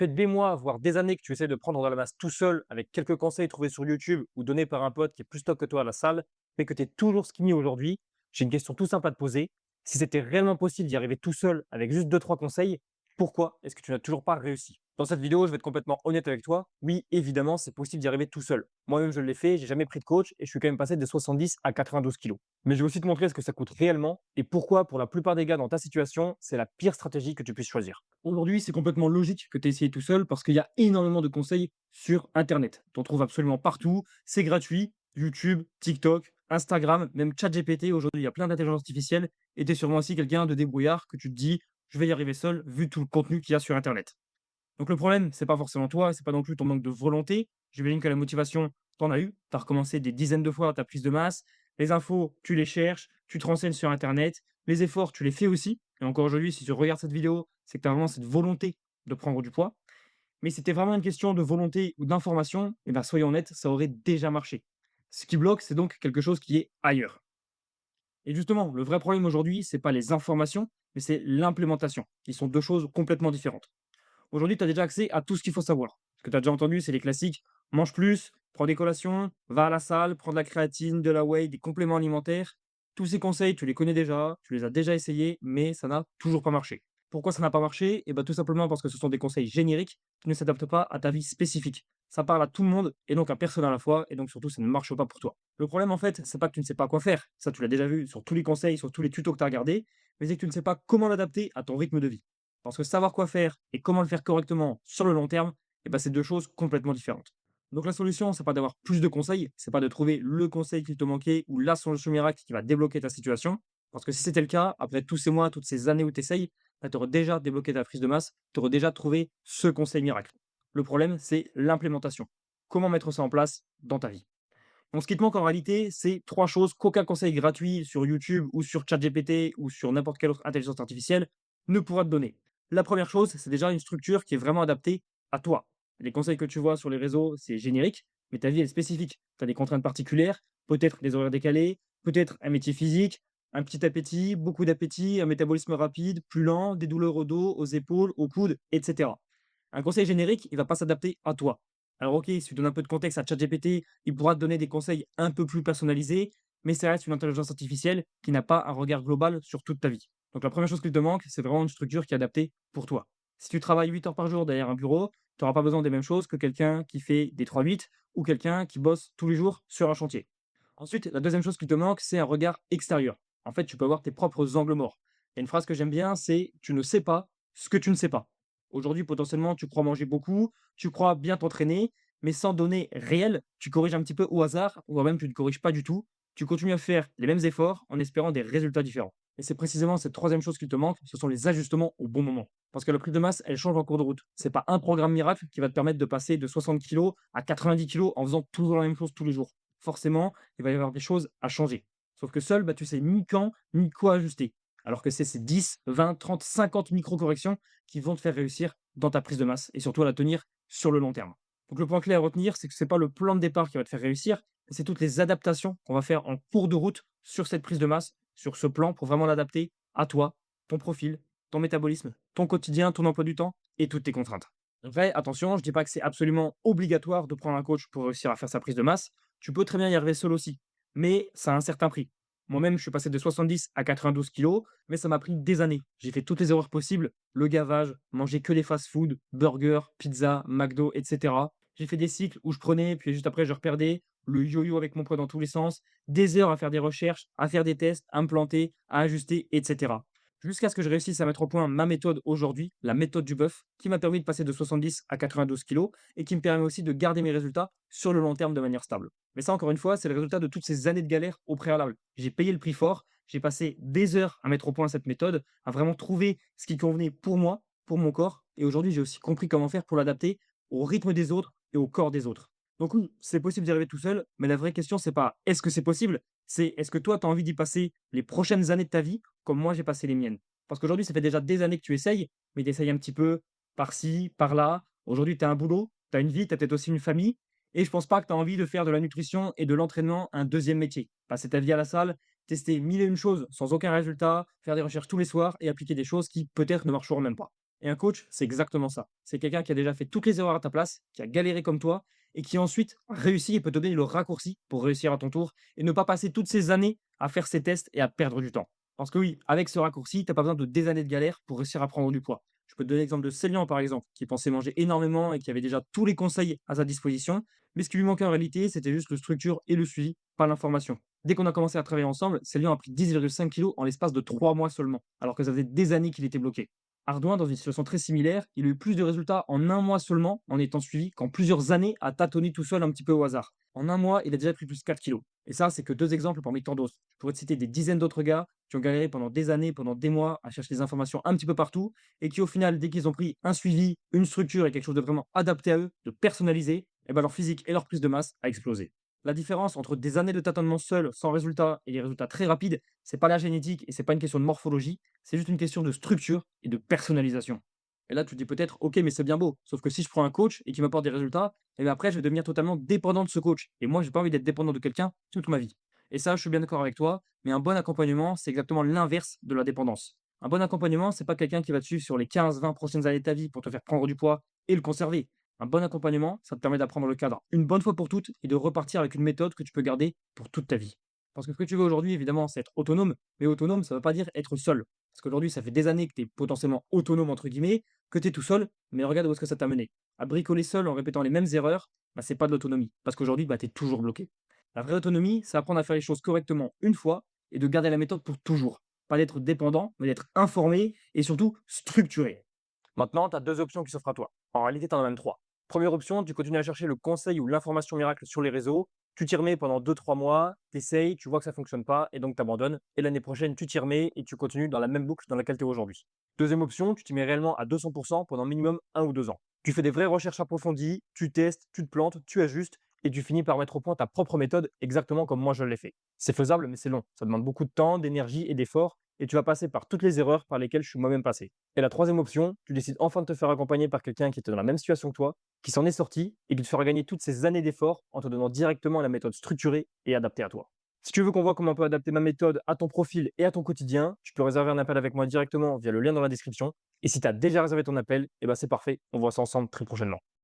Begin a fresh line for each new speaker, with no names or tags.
fait des mois, voire des années que tu essaies de prendre de la masse tout seul avec quelques conseils trouvés sur YouTube ou donnés par un pote qui est plus stock que toi à la salle, mais que tu es toujours skinny aujourd'hui, j'ai une question tout simple à te poser. Si c'était réellement possible d'y arriver tout seul avec juste deux trois conseils, pourquoi est-ce que tu n'as toujours pas réussi? Dans cette vidéo, je vais être complètement honnête avec toi. Oui, évidemment, c'est possible d'y arriver tout seul. Moi-même, je l'ai fait, j'ai jamais pris de coach et je suis quand même passé de 70 à 92 kilos. Mais je vais aussi te montrer ce que ça coûte réellement et pourquoi, pour la plupart des gars dans ta situation, c'est la pire stratégie que tu puisses choisir. Aujourd'hui, c'est complètement logique que tu aies essayé tout seul parce qu'il y a énormément de conseils sur Internet. Tu en trouves absolument partout, c'est gratuit. YouTube, TikTok, Instagram, même ChatGPT. Aujourd'hui, il y a plein d'intelligence artificielle et tu es sûrement aussi quelqu'un de débrouillard que tu te dis, je vais y arriver seul vu tout le contenu qu'il y a sur Internet. Donc le problème, c'est pas forcément toi, c'est pas non plus ton manque de volonté. J'imagine que la motivation, tu en as eu. Tu as recommencé des dizaines de fois ta prise de masse. Les infos, tu les cherches, tu te renseignes sur Internet. Les efforts, tu les fais aussi. Et encore aujourd'hui, si tu regardes cette vidéo, c'est que tu as vraiment cette volonté de prendre du poids. Mais si c'était vraiment une question de volonté ou d'information, eh ben soyons honnêtes, ça aurait déjà marché. Ce qui bloque, c'est donc quelque chose qui est ailleurs. Et justement, le vrai problème aujourd'hui, c'est pas les informations, mais c'est l'implémentation, qui sont deux choses complètement différentes. Aujourd'hui, tu as déjà accès à tout ce qu'il faut savoir. Ce que tu as déjà entendu, c'est les classiques: mange plus, prends des collations, va à la salle, prends de la créatine, de la whey, des compléments alimentaires. Tous ces conseils, tu les connais déjà, tu les as déjà essayés, mais ça n'a toujours pas marché. Pourquoi ça n'a pas marché? Et ben tout simplement parce que ce sont des conseils génériques qui ne s'adaptent pas à ta vie spécifique. Ça parle à tout le monde et donc à personne à la fois, et donc surtout ça ne marche pas pour toi. Le problème en fait, c'est pas que tu ne sais pas quoi faire, ça tu l'as déjà vu sur tous les conseils, sur tous les tutos que tu as regardés, mais c'est que tu ne sais pas comment l'adapter à ton rythme de vie. Parce que savoir quoi faire et comment le faire correctement sur le long terme, eh ben, c'est 2 choses complètement différentes. Donc la solution, c'est pas d'avoir plus de conseils, c'est pas de trouver le conseil qui te manquait ou la solution miracle qui va débloquer ta situation. Parce que si c'était le cas, après tous ces mois, toutes ces années où tu essayes, bah, tu aurais déjà débloqué ta prise de masse, tu aurais déjà trouvé ce conseil miracle. Le problème, c'est l'implémentation. Comment mettre ça en place dans ta vie? Donc ce qui te manque en réalité, c'est 3 choses qu'aucun conseil gratuit sur YouTube ou sur ChatGPT ou sur n'importe quelle autre intelligence artificielle ne pourra te donner. La première chose, c'est déjà une structure qui est vraiment adaptée à toi. Les conseils que tu vois sur les réseaux, c'est générique, mais ta vie est spécifique. Tu as des contraintes particulières, peut-être des horaires décalés, peut-être un métier physique, un petit appétit, beaucoup d'appétit, un métabolisme rapide, plus lent, des douleurs au dos, aux épaules, aux coudes, etc. Un conseil générique, il ne va pas s'adapter à toi. Alors OK, si tu donnes un peu de contexte à ChatGPT, il pourra te donner des conseils un peu plus personnalisés, mais ça reste une intelligence artificielle qui n'a pas un regard global sur toute ta vie. Donc la première chose qui te manque, c'est vraiment une structure qui est adaptée pour toi. Si tu travailles 8 heures par jour derrière un bureau, tu n'auras pas besoin des mêmes choses que quelqu'un qui fait des 3-8 ou quelqu'un qui bosse tous les jours sur un chantier. Ensuite, la deuxième chose qui te manque, c'est un regard extérieur. En fait, tu peux avoir tes propres angles morts. Il y a une phrase que j'aime bien, c'est: tu ne sais pas ce que tu ne sais pas. Aujourd'hui, potentiellement, tu crois manger beaucoup, tu crois bien t'entraîner, mais sans données réelles, tu corriges un petit peu au hasard, ou même tu ne corriges pas du tout. Tu continues à faire les mêmes efforts en espérant des résultats différents. Et c'est précisément cette troisième chose qui te manque, ce sont les ajustements au bon moment. Parce que la prise de masse, elle change en cours de route. C'est pas un programme miracle qui va te permettre de passer de 60 kilos à 90 kilos en faisant toujours la même chose tous les jours. Forcément, il va y avoir des choses à changer. Sauf que seul, bah, tu sais ni quand, ni quoi ajuster. Alors que c'est ces 10, 20, 30, 50 micro-corrections qui vont te faire réussir dans ta prise de masse et surtout à la tenir sur le long terme. Donc le point clé à retenir, c'est que ce n'est pas le plan de départ qui va te faire réussir, mais c'est toutes les adaptations qu'on va faire en cours de route sur cette prise de masse, sur ce plan pour vraiment l'adapter à toi, ton profil, ton métabolisme, ton quotidien, ton emploi du temps et toutes tes contraintes. Après, attention, je ne dis pas que c'est absolument obligatoire de prendre un coach pour réussir à faire sa prise de masse. Tu peux très bien y arriver seul aussi, mais ça a un certain prix. Moi-même, je suis passé de 70 à 92 kilos, mais ça m'a pris des années. J'ai fait toutes les erreurs possibles, le gavage, manger que des fast-food, burgers, pizza, McDo, etc. J'ai fait des cycles où je prenais, puis juste après je reperdais, le yo-yo avec mon poids dans tous les sens, des heures à faire des recherches, à faire des tests, à me planter, à ajuster, etc. Jusqu'à ce que je réussisse à mettre au point ma méthode aujourd'hui, la méthode du bœuf, qui m'a permis de passer de 70 à 92 kilos et qui me permet aussi de garder mes résultats sur le long terme de manière stable. Mais ça, encore une fois, c'est le résultat de toutes ces années de galère au préalable. J'ai payé le prix fort, j'ai passé des heures à mettre au point cette méthode, à vraiment trouver ce qui convenait pour moi, pour mon corps. Et aujourd'hui, j'ai aussi compris comment faire pour l'adapter au rythme des autres et au corps des autres. Donc oui, c'est possible d'y arriver tout seul, mais la vraie question, c'est pas est-ce que c'est possible, c'est est-ce que toi, tu as envie d'y passer les prochaines années de ta vie comme moi j'ai passé les miennes. Parce qu'aujourd'hui, ça fait déjà des années que tu essayes, mais tu essayes un petit peu par-ci, par-là. Aujourd'hui, tu as un boulot, tu as une vie, tu as peut-être aussi une famille. Et je pense pas que tu as envie de faire de la nutrition et de l'entraînement un deuxième métier. Passer ta vie à la salle, tester mille et une choses sans aucun résultat, faire des recherches tous les soirs et appliquer des choses qui peut-être ne marcheront même pas. Et un coach, c'est exactement ça. C'est quelqu'un qui a déjà fait toutes les erreurs à ta place, qui a galéré comme toi et qui ensuite réussit et peut te donner le raccourci pour réussir à ton tour et ne pas passer toutes ces années à faire ces tests et à perdre du temps. Parce que oui, avec ce raccourci, tu as pas besoin de des années de galère pour réussir à prendre du poids. Je peux te donner l'exemple de Célian, par exemple, qui pensait manger énormément et qui avait déjà tous les conseils à sa disposition. Mais ce qui lui manquait en réalité, c'était juste le structure et le suivi, pas l'information. Dès qu'on a commencé à travailler ensemble, Célian a pris 10,5 kilos en l'espace de 3 mois seulement, alors que ça faisait des années qu'il était bloqué. Ardouin, dans une situation très similaire, il a eu plus de résultats en un mois seulement en étant suivi qu'en plusieurs années à tâtonner tout seul un petit peu au hasard. En un mois, il a déjà pris plus de 4 kilos. Et ça, c'est que deux exemples parmi tant d'autres. Je pourrais te citer des dizaines d'autres gars qui ont galéré pendant des années, pendant des mois à chercher des informations un petit peu partout et qui, au final, dès qu'ils ont pris un suivi, une structure et quelque chose de vraiment adapté à eux, de personnalisé, eh ben leur physique et leur prise de masse a explosé. La différence entre des années de tâtonnement seul, sans résultat, et des résultats très rapides, c'est pas la génétique et c'est pas une question de morphologie, c'est juste une question de structure et de personnalisation. Et là, tu te dis peut-être, ok, mais c'est bien beau. Sauf que si je prends un coach et qu'il m'apporte des résultats, et bien après, je vais devenir totalement dépendant de ce coach. Et moi, j'ai pas envie d'être dépendant de quelqu'un toute ma vie. Et ça, je suis bien d'accord avec toi, mais un bon accompagnement, c'est exactement l'inverse de la dépendance. Un bon accompagnement, c'est pas quelqu'un qui va te suivre sur les 15-20 prochaines années de ta vie pour te faire prendre du poids et le conserver. Un bon accompagnement, ça te permet d'apprendre le cadre une bonne fois pour toutes et de repartir avec une méthode que tu peux garder pour toute ta vie. Parce que ce que tu veux aujourd'hui, évidemment, c'est être autonome, mais autonome, ça ne veut pas dire être seul. Parce qu'aujourd'hui, ça fait des années que tu es potentiellement autonome, entre guillemets, que tu es tout seul, mais regarde où est-ce que ça t'a mené. À bricoler seul en répétant les mêmes erreurs, bah, c'est pas de l'autonomie. Parce qu'aujourd'hui, bah, tu es toujours bloqué. La vraie autonomie, c'est apprendre à faire les choses correctement une fois et de garder la méthode pour toujours. Pas d'être dépendant, mais d'être informé et surtout structuré. Maintenant, tu as deux options qui s'offrent à toi. En réalité, tu en as même trois. Première option, tu continues à chercher le conseil ou l'information miracle sur les réseaux. Tu t'y remets pendant 2-3 mois, tu essayes, tu vois que ça ne fonctionne pas et donc tu abandonnes. Et l'année prochaine, tu t'y remets et tu continues dans la même boucle dans laquelle tu es aujourd'hui. Deuxième option, tu t'y mets réellement à 200% pendant minimum 1 ou 2 ans. Tu fais des vraies recherches approfondies, tu testes, tu te plantes, tu ajustes et tu finis par mettre au point ta propre méthode exactement comme moi je l'ai fait. C'est faisable, mais c'est long. Ça demande beaucoup de temps, d'énergie et d'efforts et tu vas passer par toutes les erreurs par lesquelles je suis moi-même passé. Et la troisième option, tu décides enfin de te faire accompagner par quelqu'un qui était dans la même situation que toi, qui s'en est sorti et qui te fera gagner toutes ces années d'efforts en te donnant directement la méthode structurée et adaptée à toi. Si tu veux qu'on voit comment on peut adapter ma méthode à ton profil et à ton quotidien, tu peux réserver un appel avec moi directement via le lien dans la description. Et si tu as déjà réservé ton appel, eh ben c'est parfait, on voit ça ensemble très prochainement.